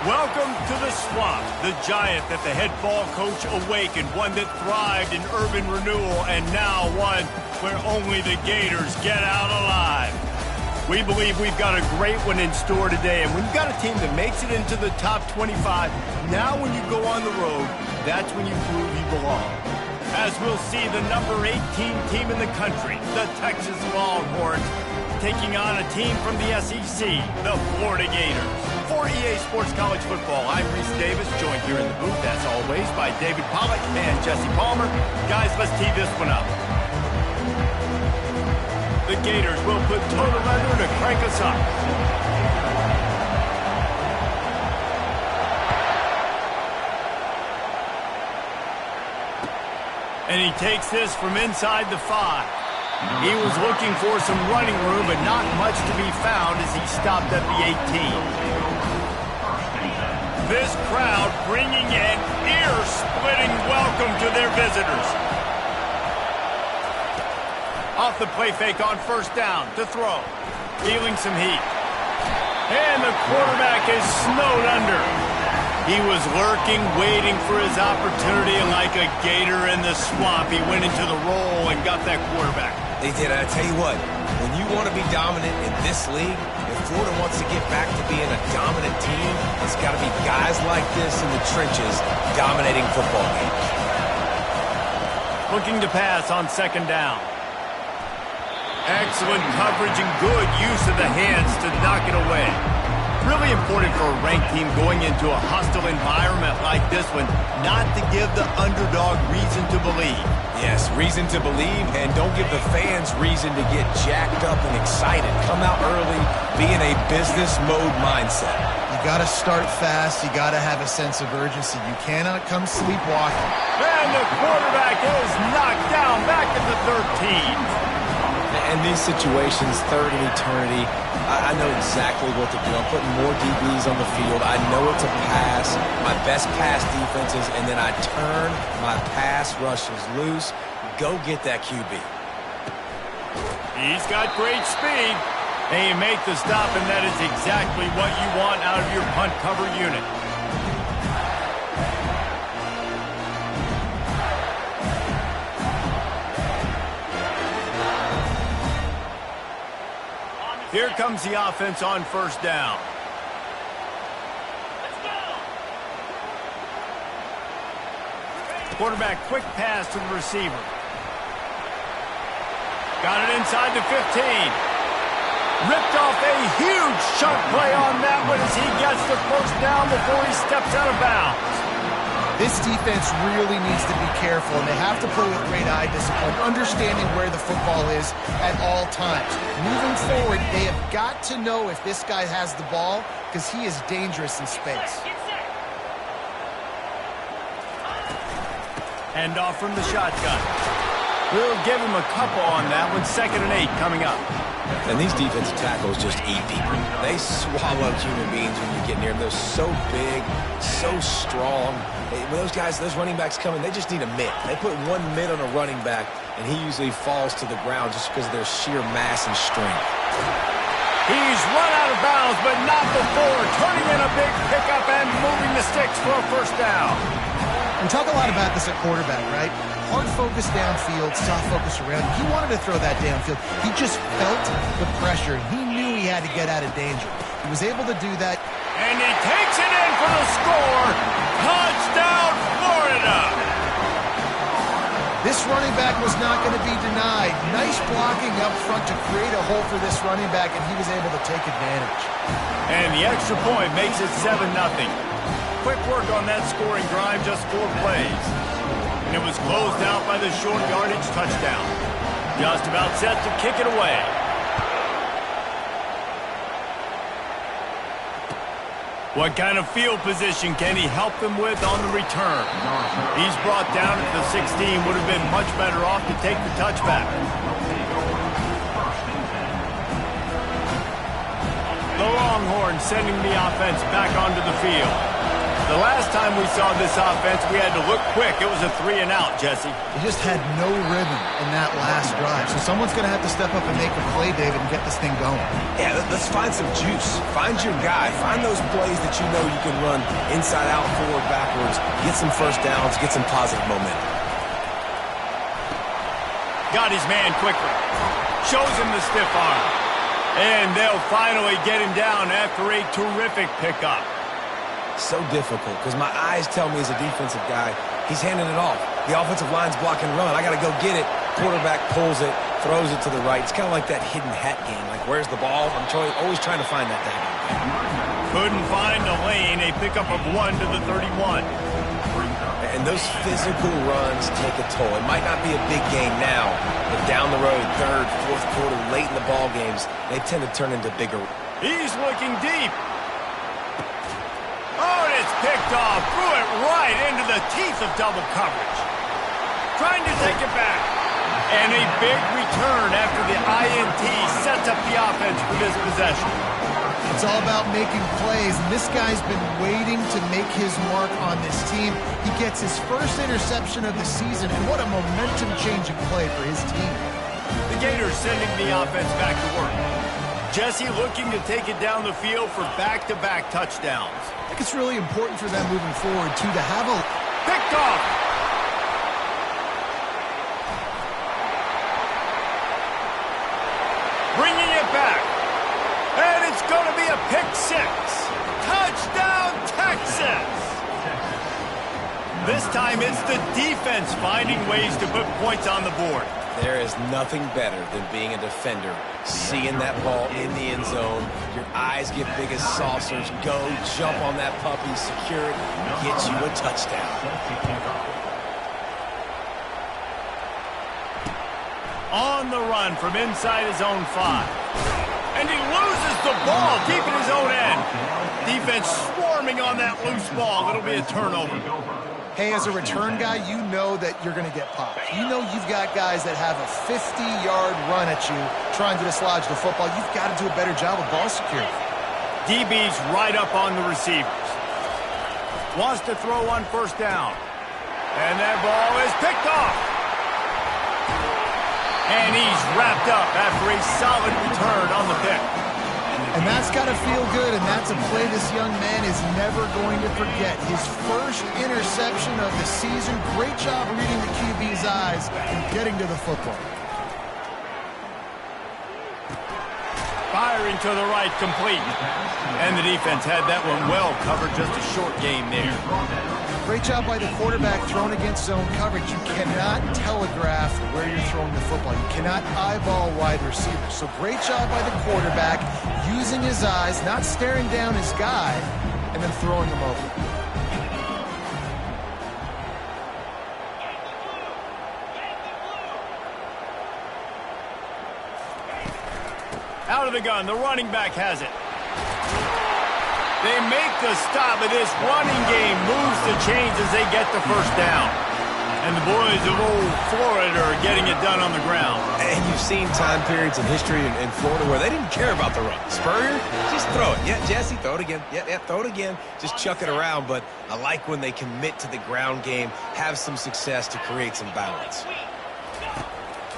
Welcome to the Swamp, the giant that the head ball coach awakened, one that thrived in urban renewal, and now one where only the Gators get out alive. We believe we've got a great one in store today, and when you've got a team that makes it into the top 25, now when you go on the road, that's when you prove you belong. As we'll see the number 18 team in the country, the Texas Longhorns, taking on a team from the SEC, the Florida Gators. For EA Sports College Football, I'm Reese Davis, joined here in the booth, as always, by David Pollack and Jesse Palmer. Guys, let's tee this one up. The Gators will put total under to crank us up. And he takes this from inside the 5. He was looking for some running room, but not much to be found as he stopped at the 18. This crowd bringing an ear-splitting welcome to their visitors. Off the play fake on first down to throw. Feeling some heat. And the quarterback is snowed under. He was lurking, waiting for his opportunity, and like a gator in the swamp, he went into the roll and got that quarterback. They did. I tell you what, when you want to be dominant in this league, if Florida wants to get back to being a dominant team, it's got to be guys like this in the trenches dominating football games. Looking to pass on second down. Excellent coverage and good use of the hands to knock it away. Really important for a ranked team going into a hostile environment like this one, not to give the underdog reason to believe. Yes, reason to believe, and don't give the fans reason to get jacked up and excited. Come out early, be in a business mode mindset. You got to start fast. You got to have a sense of urgency. You cannot come sleepwalking. And the quarterback is knocked down back at the 13. In these situations, third and eternity, I know exactly what to do. I'm putting more DBs on the field. I know it's a pass, my best pass defenses, and then I turn my pass rushes loose. Go get that QB. He's got great speed. And you make the stop, and that is exactly what you want out of your punt cover unit. Here comes the offense on first down. Quarterback, quick pass to the receiver. Got it inside the 15. Ripped off a huge chunk play on that one as he gets the first down before he steps out of bounds. This defense really needs to be careful, and they have to play with great eye discipline, understanding where the football is at all times. Moving forward, they have got to know if this guy has the ball, because he is dangerous in space. Hand off from the shotgun. We'll give him a couple on that one. 2nd and 8 coming up. And these defensive tackles just eat people. They swallow human beings when you get near them. They're so big, so strong. When those guys, those running backs come in, they just need a mid. They put one mid on a running back, and he usually falls to the ground just because of their sheer mass and strength. He's run out of bounds, but not before. Turning in a big pickup and moving the sticks for a first down. We talk a lot about this at quarterback, right? Hard focus downfield, soft focus around. He wanted to throw that downfield. He just felt the pressure. He knew he had to get out of danger. He was able to do that. And he takes it in for the score. Touchdown, Florida! This running back was not going to be denied. Nice blocking up front to create a hole for this running back, and he was able to take advantage. And the extra point makes it 7-0. Quick work on that scoring drive, just 4 plays. And it was closed out by the short yardage touchdown. Just about set to kick it away. What kind of field position can he help them with on the return? He's brought down at the 16. Would have been much better off to take the touchback. The Longhorns sending the offense back onto the field. The last time we saw this offense, we had to look quick. It was a 3-and-out, Jesse. They just had no rhythm in that last drive. So someone's going to have to step up and make a play, David, and get this thing going. Yeah, let's find some juice. Find your guy. Find those plays that you know you can run inside out, forward, backwards. Get some first downs. Get some positive momentum. Got his man quickly. Shows him the stiff arm. And they'll finally get him down after a terrific pickup. So difficult because my eyes tell me as a defensive guy, he's handing it off. The offensive line's blocking run. I got to go get it. Quarterback pulls it, throws it to the right. It's kind of like that hidden hat game. Like, where's the ball? I'm always trying to find that thing. Couldn't find a lane. A pickup of 1 to the 31. And those physical runs take a toll. It might not be a big game now, but down the road, third, fourth quarter, late in the ball games, they tend to turn into bigger. He's looking deep. Oh, and it's picked off. Threw it right into the teeth of double coverage. Trying to take it back. And a big return after the INT sets up the offense for this possession. It's all about making plays, and this guy's been waiting to make his mark on this team. He gets his first interception of the season, and what a momentum-changing play for his team. The Gators sending the offense back to work. Jesse looking to take it down the field for back-to-back touchdowns. I think it's really important for them moving forward, too, to have a... Picked off! Bringing it back. And it's going to be a pick six. Touchdown, Texas! This time it's the defense finding ways to put points on the board. There is nothing better than being a defender, seeing that ball in the end zone. Your eyes get big as saucers. Go, jump on that puppy, secure it, get you a touchdown. On the run from inside his own 5. And he loses the ball deep in his own end. Defense swarming on that loose ball. It'll be a turnover. Hey, as a return guy, you know that you're going to get popped. You know you've got guys that have a 50-yard run at you trying to dislodge the football. You've got to do a better job of ball security. DB's right up on the receivers. Wants to throw on first down. And that ball is picked off. And he's wrapped up after a solid return on the pick. And that's got to feel good, and that's a play this young man is never going to forget. His first interception of the season. Great job reading the QB's eyes and getting to the football. Firing to the right, complete. And the defense had that one well covered, just a short game there. Great job by the quarterback thrown against zone coverage. You cannot telegraph where you're throwing the football. You cannot eyeball wide receivers. So great job by the quarterback using his eyes, not staring down his guy, and then throwing him over. Out of the gun, the running back has it. They make the stop, but this running game moves the chains as they get the first down. And the boys of old Florida are getting it done on the ground. And you've seen time periods in history in Florida where they didn't care about the run. Spurrier, just throw it. Yeah, Jesse, throw it again. Yeah, throw it again. Just chuck it around. But I like when they commit to the ground game, have some success to create some balance.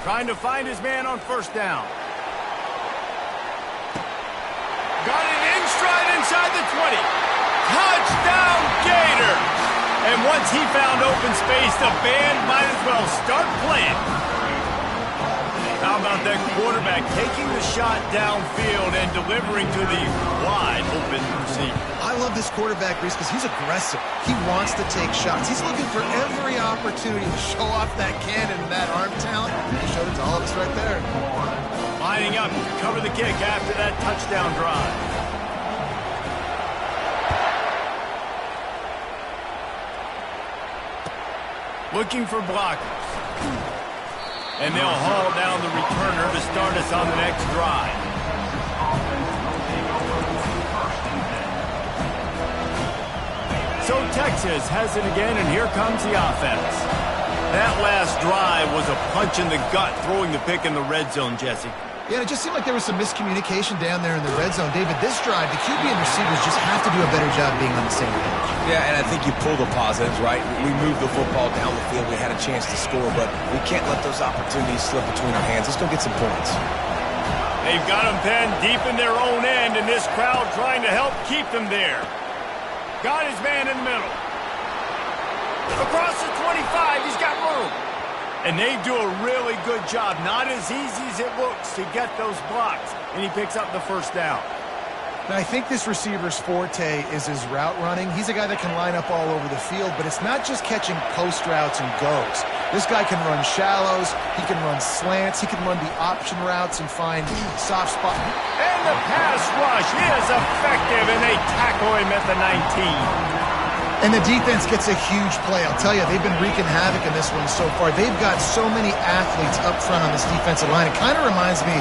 Trying to find his man on first down. Got it in stride inside the 20. Touchdown, Gators! And once he found open space, the band might as well start playing. How about that quarterback taking the shot downfield and delivering to the wide open receiver? I love this quarterback, Reese, because he's aggressive. He wants to take shots. He's looking for every opportunity to show off that cannon and that arm talent. He showed it to all of us right there. Lining up to cover the kick after that touchdown drive. Looking for blockers. And they'll haul down the returner to start us on the next drive. So Texas has it again, and here comes the offense. That last drive was a punch in the gut, throwing the pick in the red zone, Jesse. Yeah, and it just seemed like there was some miscommunication down there in the red zone. David, this drive, the QB and receivers just have to do a better job being on the same page. Yeah, and I think you pull the positives, right? We moved the football down the field. We had a chance to score, but we can't let those opportunities slip between our hands. Let's go get some points. They've got them penned deep in their own end, and this crowd trying to help keep them there. Got his man in the middle. Across the 25, he's got room. And they do a really good job. Not as easy as it looks to get those blocks. And he picks up the first down. Now, I think this receiver's forte is his route running. He's a guy that can line up all over the field, but it's not just catching post routes and goes. This guy can run shallows, he can run slants, he can run the option routes and find soft spot. And the pass rush is effective, and they tackle him at the 19. And the defense gets a huge play. I'll tell you, they've been wreaking havoc in this one so far. They've got so many athletes up front on this defensive line. It kind of reminds me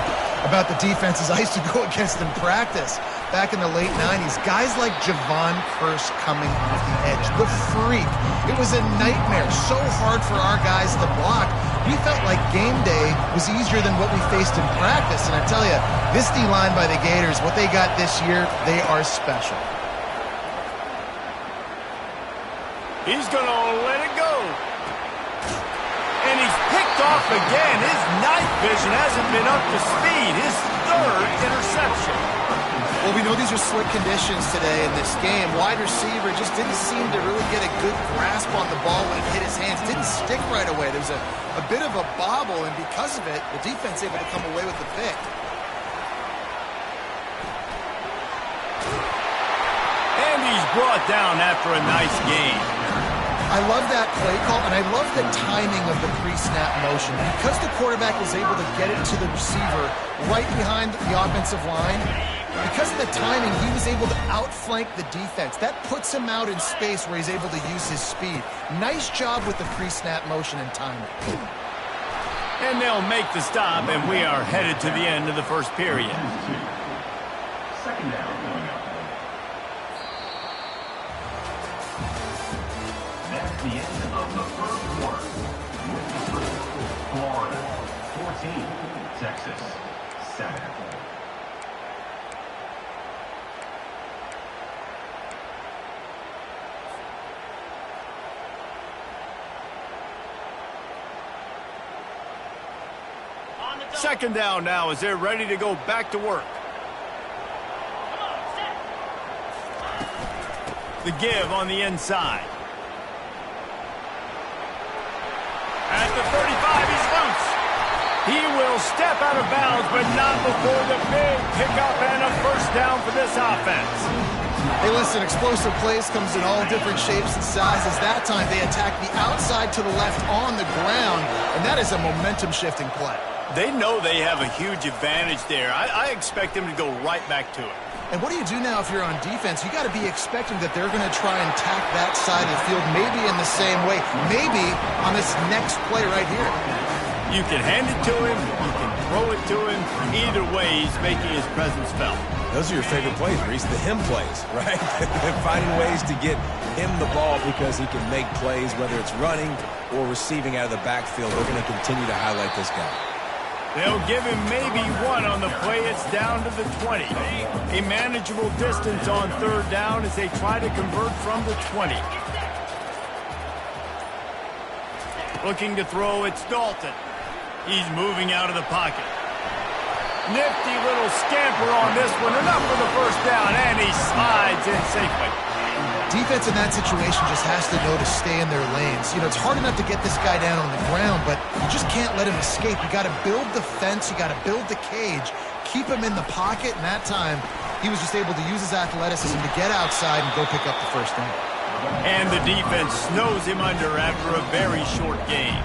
about the defenses I used to go against in practice back in the late 90s. Guys like Javon Curse coming off the edge. The freak. It was a nightmare. So hard for our guys to block. We felt like game day was easier than what we faced in practice. And I tell you, this D-line by the Gators, what they got this year, they are special. He's going to let it go. And he's picked off again. His night vision hasn't been up to speed. His third interception. Well, we know these are slick conditions today in this game. Wide receiver just didn't seem to really get a good grasp on the ball when it hit his hands. Didn't stick right away. There was a bit of a bobble, and because of it, the defense able to come away with the pick. And he's brought down after a nice game. I love that play call, and I love the timing of the pre-snap motion. Because the quarterback was able to get it to the receiver right behind the offensive line, because of the timing, he was able to outflank the defense. That puts him out in space where he's able to use his speed. Nice job with the pre-snap motion and timing. And they'll make the stop, and we are headed to the end of the first period. Second down. That's the end of the first quarter. Florida 14, Texas 7. Second down now as they're ready to go back to work. The give on the inside. At the 35, he's loose. He will step out of bounds, but not before the big pickup and a first down for this offense. Hey, listen, explosive plays comes in all different shapes and sizes. That time they attack the outside to the left on the ground, and that is a momentum-shifting play. They know they have a huge advantage there. I expect them to go right back to it. And what do you do now if you're on defense? You got to be expecting that they're going to try and attack that side of the field, maybe in the same way, maybe on this next play right here. You can hand it to him, you can throw it to him. Either way, he's making his presence felt. Those are your favorite plays, Reese, the him plays, right? Finding ways to get him the ball because he can make plays, whether it's running or receiving out of the backfield. They're going to continue to highlight this guy. They'll give him maybe one on the play. It's down to the 20. A manageable distance on third down as they try to convert from the 20. Looking to throw, it's Dalton. He's moving out of the pocket. Nifty little scamper on this one. Enough for the first down, and he slides in safely. Defense in that situation just has to know to stay in their lanes. You know, it's hard enough to get this guy down on the ground, but you just can't let him escape. You got to build the fence. You got to build the cage. Keep him in the pocket, and that time he was just able to use his athleticism to get outside and go pick up the first down. And the defense snows him under after a very short game.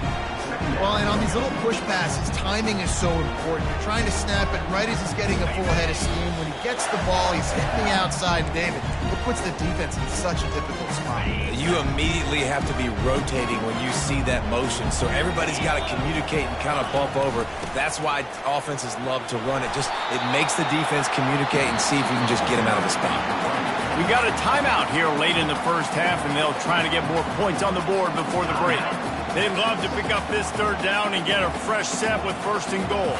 Well, and on these little push passes, timing is so important. You're trying to snap it right as he's getting a full head of steam. When he gets the ball, he's hitting the outside. David, it puts the defense in such a difficult spot. You immediately have to be rotating when you see that motion, so everybody's got to communicate and kind of bump over. That's why offenses love to run it. It makes the defense communicate and see if you can just get him out of the spot. We got a timeout here late in the first half, and they'll try to get more points on the board before the break. They'd love to pick up this third down and get a fresh set with first and goal.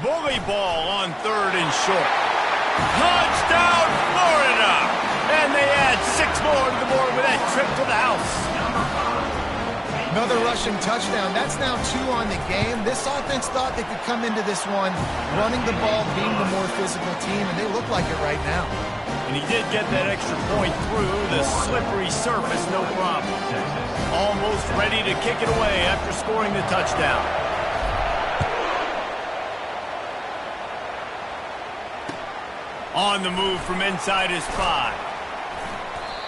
Bully ball on 3rd and short. Touchdown, Florida! And they add 6 more to the board with that trip to the house. Another rushing touchdown. That's now 2 on the game. This offense thought they could come into this one running the ball, being the more physical team, and they look like it right now. And he did get that extra point through the slippery surface, no problem. Almost ready to kick it away after scoring the touchdown. On the move from inside his 5.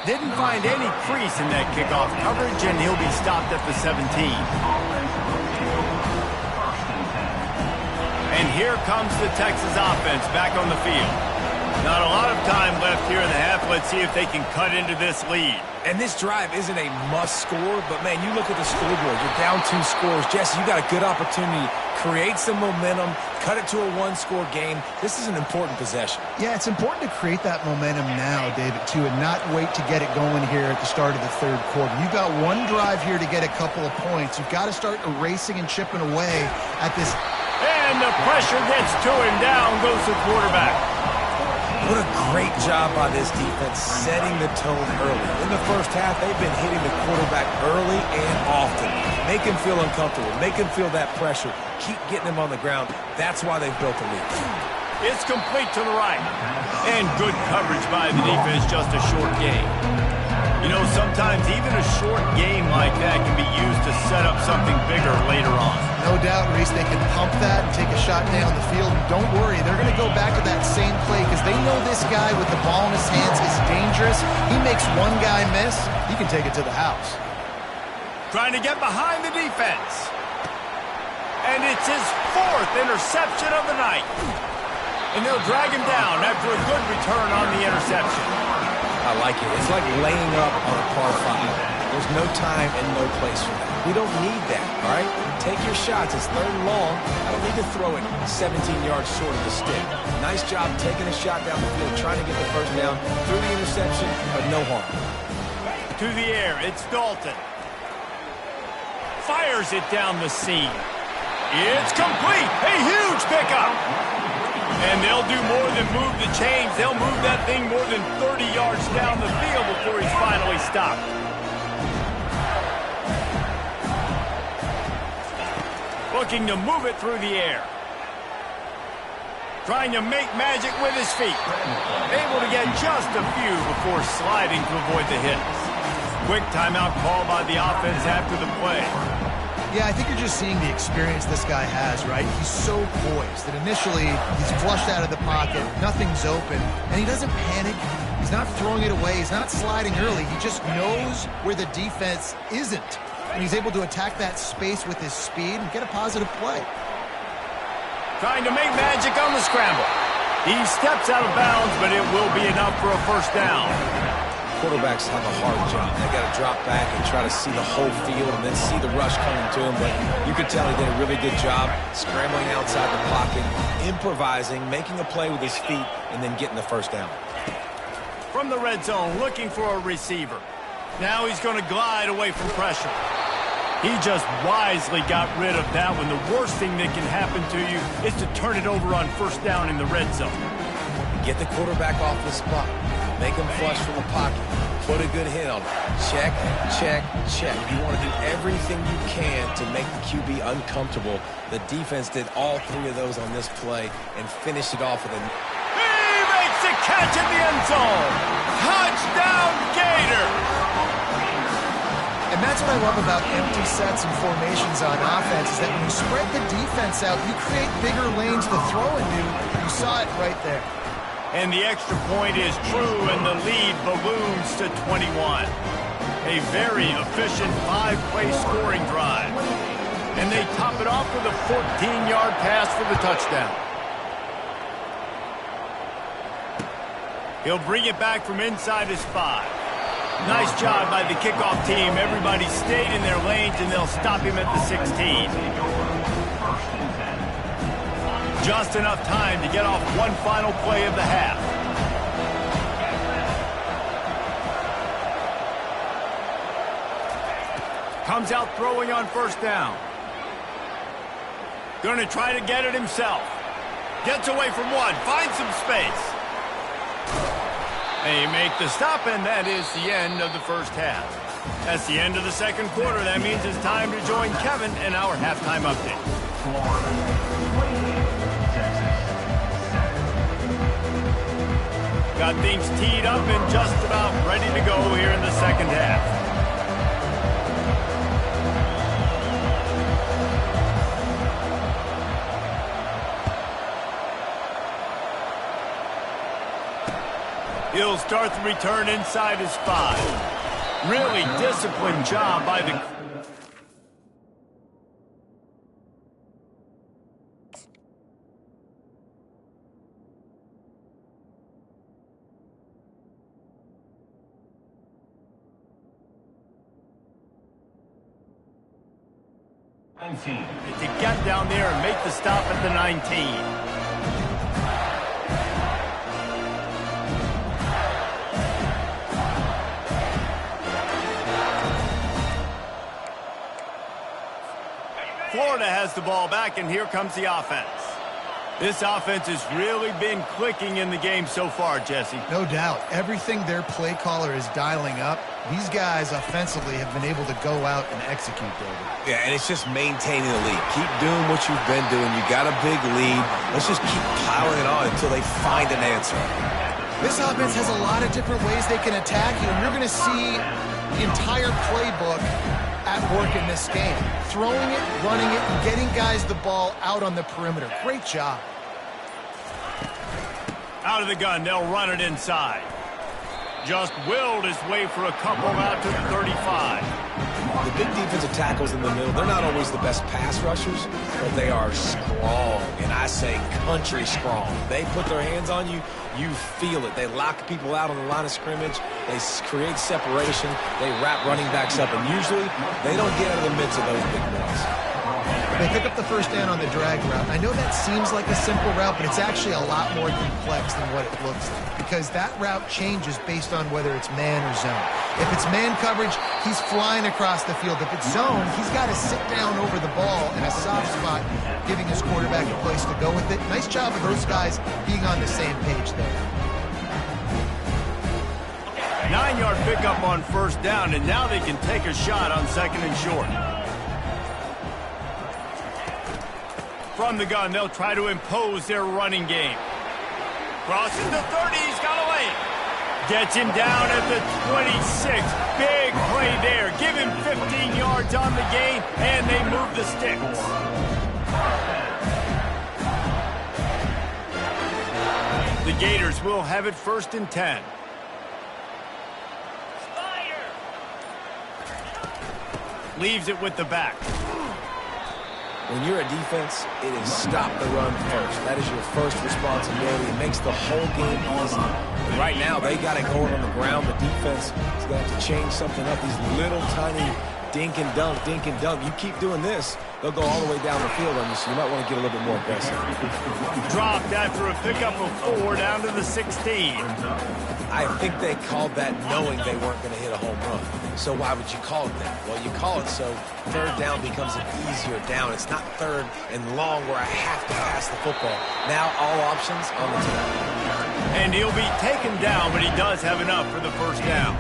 Didn't find any crease in that kickoff coverage, and he'll be stopped at the 17. And here comes the Texas offense back on the field. Not a lot of time left here in the half. Let's see if they can cut into this lead. And this drive isn't a must score, but, man, you look at the scoreboard. You're down 2 scores. Jesse, you got a good opportunity. Create some momentum. Cut it to a 1-score game. This is an important possession. Yeah, it's important to create that momentum now, David, too, and not wait to get it going here at the start of the 3rd quarter. You've got 1 drive here to get a couple of points. You've got to start erasing and chipping away at this. And the pressure gets to him. Down goes the quarterback. What a great job by this defense setting the tone early. In the first half, they've been hitting the quarterback early and often. Make him feel uncomfortable. Make him feel that pressure. Keep getting him on the ground. That's why they've built a lead. It's complete to the right. And good coverage by the defense, just a short gain. You know, sometimes even a short game like that can be used to set up something bigger later on. No doubt, Reese, they can pump that and take a shot down the field. And don't worry, they're going to go back to that same play because they know this guy with the ball in his hands is dangerous. He makes one guy miss, he can take it to the house. Trying to get behind the defense. And it's his 4th interception of the night. And they'll drag him down after a good return on the interception. I like it. It's like laying up on a par 5. There's no time and no place for that. We don't need that, all right? Take your shots. It's 3rd and long. I don't need to throw it 17 yards short of the stick. Nice job taking a shot down the field, trying to get the 1st down through the interception, but no harm. To the air, it's Dalton. Fires it down the seam. It's complete. A huge pickup. And they'll do more than move the chains. They'll move that thing more than 30 yards down the field before he's finally stopped. Looking to move it through the air. Trying to make magic with his feet. Able to get just a few before sliding to avoid the hit. Quick timeout call by the offense after the play. Yeah, I think you're just seeing the experience this guy has, right? He's so poised that initially he's flushed out of the pocket, nothing's open, and he doesn't panic. He's not throwing it away. He's not sliding early. He just knows where the defense isn't, and he's able to attack that space with his speed and get a positive play. Trying to make magic on the scramble. He steps out of bounds, but it will be enough for a 1st down. Quarterbacks have a hard job. They got to drop back and try to see the whole field and then see the rush coming to him. But you could tell he did a really good job scrambling outside the pocket, improvising, making a play with his feet, and then getting the 1st down. From the red zone, looking for a receiver. Now he's going to glide away from pressure. He just wisely got rid of that one. The worst thing that can happen to you is to turn it over on 1st down in the red zone. Get the quarterback off the spot. Make him flush from the pocket. Put a good hit on him. Check, check, check. You want to do everything you can to make the QB uncomfortable. The defense did all 3 of those on this play and finished it off with a... He makes the catch in the end zone. Touchdown, Gator! And that's what I love about empty sets and formations on offense is that when you spread the defense out, you create bigger lanes to throw into. You saw it right there. And the extra point is true, and the lead balloons to 21. A very efficient 5-play scoring drive. And they top it off with a 14-yard pass for the touchdown. He'll bring it back from inside his 5. Nice job by the kickoff team. Everybody stayed in their lanes, and they'll stop him at the 16. Just enough time to get off one final play of the half. Comes out throwing on 1st down. Going to try to get it himself. Gets away from one, finds some space. They make the stop, and that is the end of the first half. That's the end of the second quarter. That means it's time to join Kevin in our halftime update. Got things teed up and just about ready to go here in the second half. He'll start the return inside his 5. Really disciplined job by the... to get down there and make the stop at the 19. Florida has the ball back, and here comes the offense. This offense has really been clicking in the game so far, Jesse. No doubt. Everything their play caller is dialing up, these guys offensively have been able to go out and execute, David. Yeah, and it's just maintaining the lead. Keep doing what you've been doing. You got a big lead. Let's just keep piling it on until they find an answer. This offense has a lot of different ways they can attack you, and you're going to see the entire playbook at work in this game. Throwing it, running it, and getting guys the ball out on the perimeter. Great job. Out of the gun, they'll run it inside. Just willed his way for a couple out to the 35. The big defensive tackles in the middle, they're not always the best pass rushers, but they are strong, and I say country strong. They put their hands on you, you feel it. They lock people out on the line of scrimmage. They create separation. They wrap running backs up, and usually they don't get out of the midst of those big boys. They pick up the first down on the drag route. I know that seems like a simple route, but it's actually a lot more complex than what it looks like, because that route changes based on whether it's man or zone. If it's man coverage, he's flying across the field. If it's zone, he's got to sit down over the ball in a soft spot, giving his quarterback a place to go with it. Nice job of those guys being on the same page there. 9-yard pickup on first down, and now they can take a shot on second and short. From the gun, they'll try to impose their running game. Crosses the 30, he's got away. Gets him down at the 26. Big play there. Give him 15 yards on the gain, and they move the sticks. The Gators will have it first and 10. Leaves it with the back. When you're a defense, it is stop the run first. That is your first responsibility. It makes the whole game easy. But right now, they got it going on the ground. The defense is going to have to change something up. These little tiny dink and dunk, dink and dunk. You keep doing this, they'll go all the way down the field on you, so you might want to get a little bit more aggressive. Dropped after a pickup of 4 down to the 16. I think they called that knowing they weren't going to hit a home run. So why would you call it that? Well, you call it so third down becomes an easier down. It's not third and long where I have to pass the football. Now all options on the table. And he'll be taken down, but he does have enough for the first down.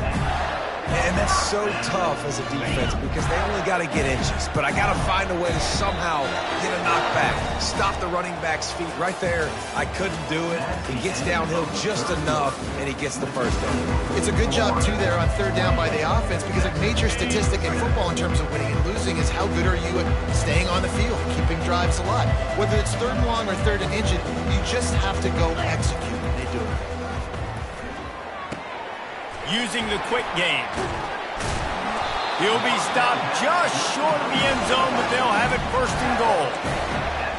And that's so tough as a defense because they only got to get inches. But I got to find a way to somehow get a knockback, stop the running back's feet right there. I couldn't do it. He gets downhill just enough, and he gets the first down. It's a good job, too, there on third down by the offense, because a major statistic in football in terms of winning and losing is how good are you at staying on the field, keeping drives alive. Whether it's third and long or third and inches, you just have to go execute, and they do it. Using the quick game. He'll be stopped just short of the end zone, but they'll have it first and goal.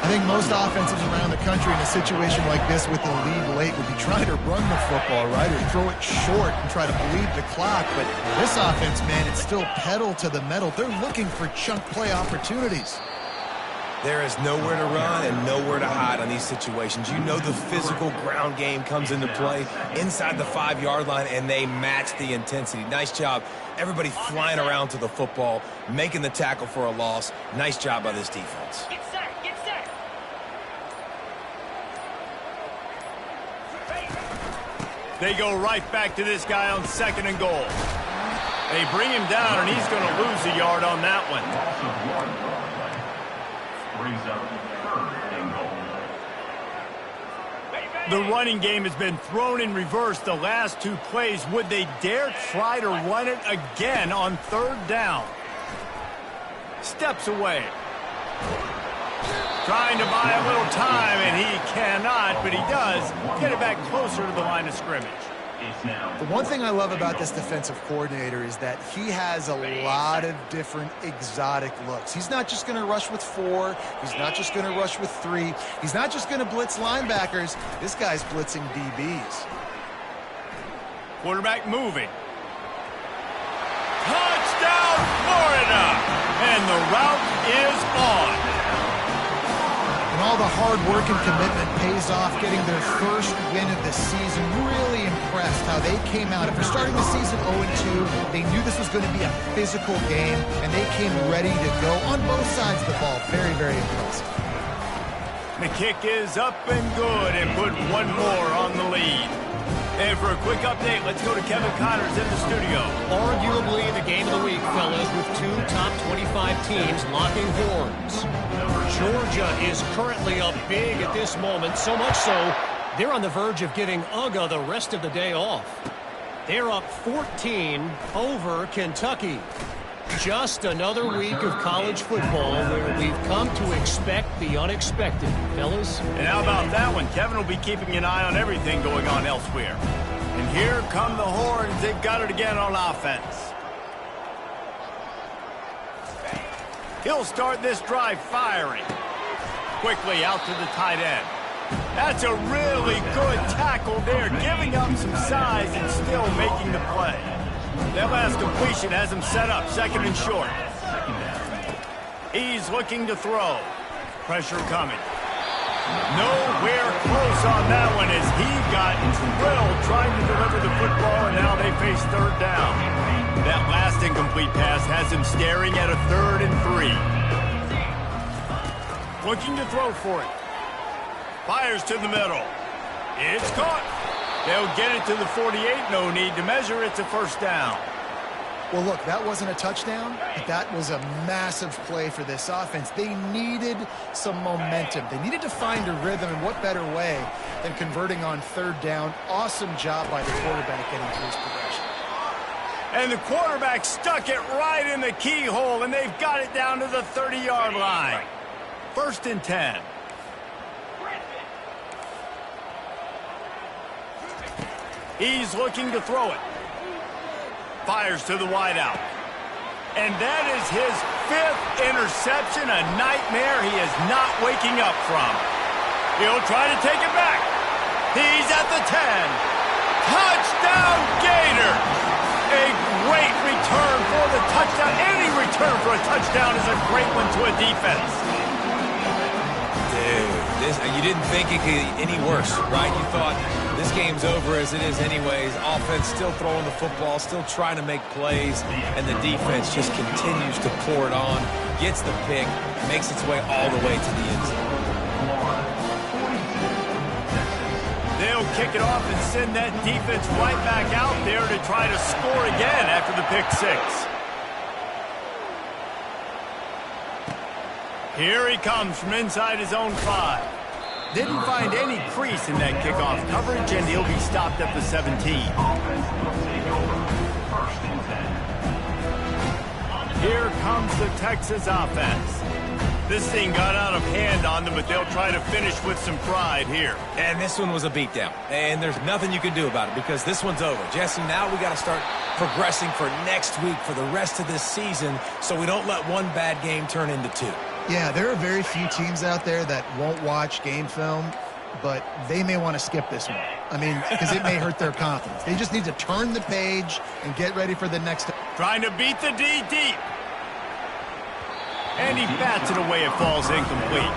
I think most offenses around the country in a situation like this with the lead late would be trying to run the football, right, or throw it short and try to bleed the clock. But this offense, man, it's still pedal to the metal. They're looking for chunk play opportunities. There is nowhere to run and nowhere to hide on these situations. You know the physical ground game comes into play inside the 5-yard line, and they match the intensity. Nice job. Everybody flying around to the football, making the tackle for a loss. Nice job by this defense. Get set, get set. They go right back to this guy on 2nd and goal. They bring him down, and he's going to lose a yard on that one. Brings up 3rd and goal. The running game has been thrown in reverse the last 2 plays. Would they dare try to run it again on 3rd down? Steps away. Trying to buy a little time, and he cannot, but he does get it back closer to the line of scrimmage. The one thing I love about this defensive coordinator is that he has a lot of different exotic looks. He's not just going to rush with 4. He's not just going to rush with 3. He's not just going to blitz linebackers. This guy's blitzing DBs. Quarterback moving. Touchdown, Florida! And the route is on. And all the hard work and commitment pays off, getting their first win of the season. Really impressed how they came out. After starting the season 0-2, they knew this was going to be a physical game, and they came ready to go on both sides of the ball. Very, very impressive. The kick is up and good, and put one more on the lead. And for a quick update, let's go to Kevin Connors in the studio. Arguably the game of the week, fellas, with 2 top 25 teams locking horns. Georgia is currently up big at this moment, so much so they're on the verge of giving UGA the rest of the day off. They're up 14 over Kentucky. Just another week of college football where we've come to expect the unexpected, fellas. And how about that one? Kevin will be keeping an eye on everything going on elsewhere. And here come the horns. They've got it again on offense. He'll start this drive firing. Quickly out to the tight end. That's a really good tackle there, giving up some size and still making the play. That last completion has him set up, 2nd and short. He's looking to throw. Pressure coming. Nowhere close on that one as he got drilled trying to deliver the football, and now they face 3rd down. That last incomplete pass has him staring at a 3rd and 3. Looking to throw for it. Fires to the middle. It's caught. They'll get it to the 48. No need to measure. It's a 1st down. Well, look, that wasn't a touchdown, but that was a massive play for this offense. They needed some momentum. They needed to find a rhythm, and what better way than converting on 3rd down. Awesome job by the quarterback getting to his progression. And the quarterback stuck it right in the keyhole, and they've got it down to the 30-yard line. 1st and 10. He's looking to throw it. Fires to the wideout. And that is his 5th interception, a nightmare he is not waking up from. He'll try to take it back. He's at the 10. Touchdown, Gators! A great return for the touchdown. Any return for a touchdown is a great one to a defense. Dude, you didn't think it could get any worse, right? You thought this game's over as it is anyways. Offense still throwing the football, still trying to make plays, and the defense just continues to pour it on, gets the pick, makes its way all the way to the end zone. They'll kick it off and send that defense right back out there to try to score again after the pick 6. Here he comes from inside his own 5. Didn't find any crease in that kickoff coverage, and he'll be stopped at the 17. Here comes the Texas offense. This thing got out of hand on them, but they'll try to finish with some pride here. And this one was a beatdown, and there's nothing you can do about it because this one's over. Jesse, now we got to start progressing for next week for the rest of this season so we don't let one bad game turn into 2. Yeah, there are very few teams out there that won't watch game film, but they may want to skip this one. I mean, because it may hurt their confidence. They just need to turn the page and get ready for the next. Trying to beat the D deep. And he bats it away. It falls incomplete.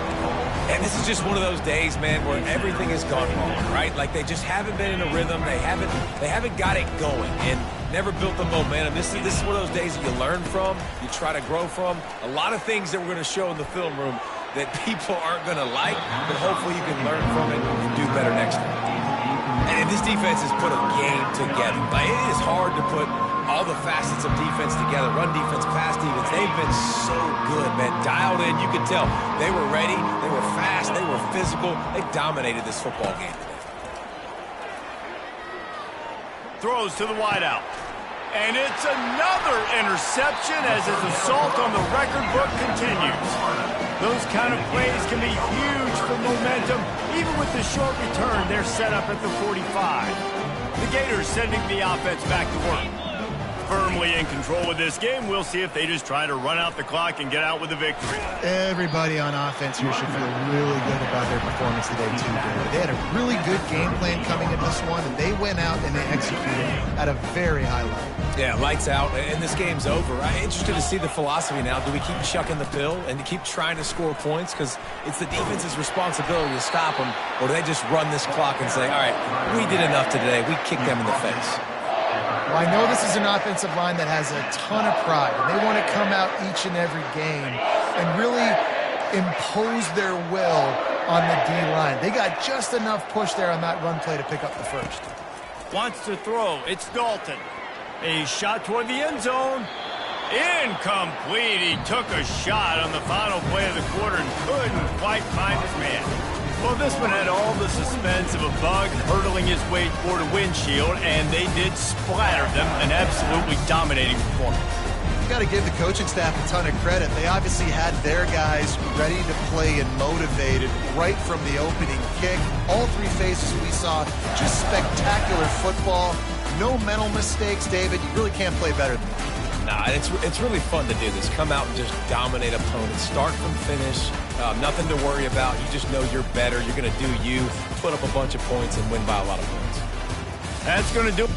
And this is just one of those days, man, where everything has gone wrong, right? Like they just haven't been in a rhythm. They haven't got it going and never built the momentum. This is one of those days that you learn from, you try to grow from. A lot of things that we're going to show in the film room that people aren't going to like, but hopefully you can learn from it and do better next time. And this defense has put a game together. Like, it is hard to put all the facets of defense together. Run defense, pass defense. They've been so good, man. Dialed in. You could tell they were ready. They were fast. They were physical. They dominated this football game today. Throws to the wideout. And it's another interception as his assault on the record book continues. Those kind of plays can be huge for momentum. Even with the short return, they're set up at the 45. The Gators sending the offense back to work. Firmly in control of this game. We'll see if they just try to run out the clock and get out with a victory. Everybody on offense here should feel really good about their performance today, too, David. They had a really good game plan coming into this one, and they went out and they executed at a very high level. Yeah, lights out, and this game's over. I'm interested to see the philosophy now. Do we keep chucking the pill and keep trying to score points? Because it's the defense's responsibility to stop them, or do they just run this clock and say, all right, we did enough today. We kicked them in the face. Well, I know this is an offensive line that has a ton of pride, and they want to come out each and every game and really impose their will on the D-line. They got just enough push there on that run play to pick up the first. Wants to throw. It's Dalton. A shot toward the end zone. Incomplete. He took a shot on the final play of the quarter and couldn't quite find his man. Well, this one had all the suspense of a bug hurtling his way toward a windshield, and they did splatter them, an absolutely dominating performance. You got to give the coaching staff a ton of credit. They obviously had their guys ready to play and motivated right from the opening kick. All three phases we saw, just spectacular football. No mental mistakes, David. You really can't play better than that. Nah, it's really fun to do this. Come out and just dominate opponents. Start from finish. Nothing to worry about. You just know you're better. You're going to do you, put up a bunch of points, and win by a lot of points. That's going to do it.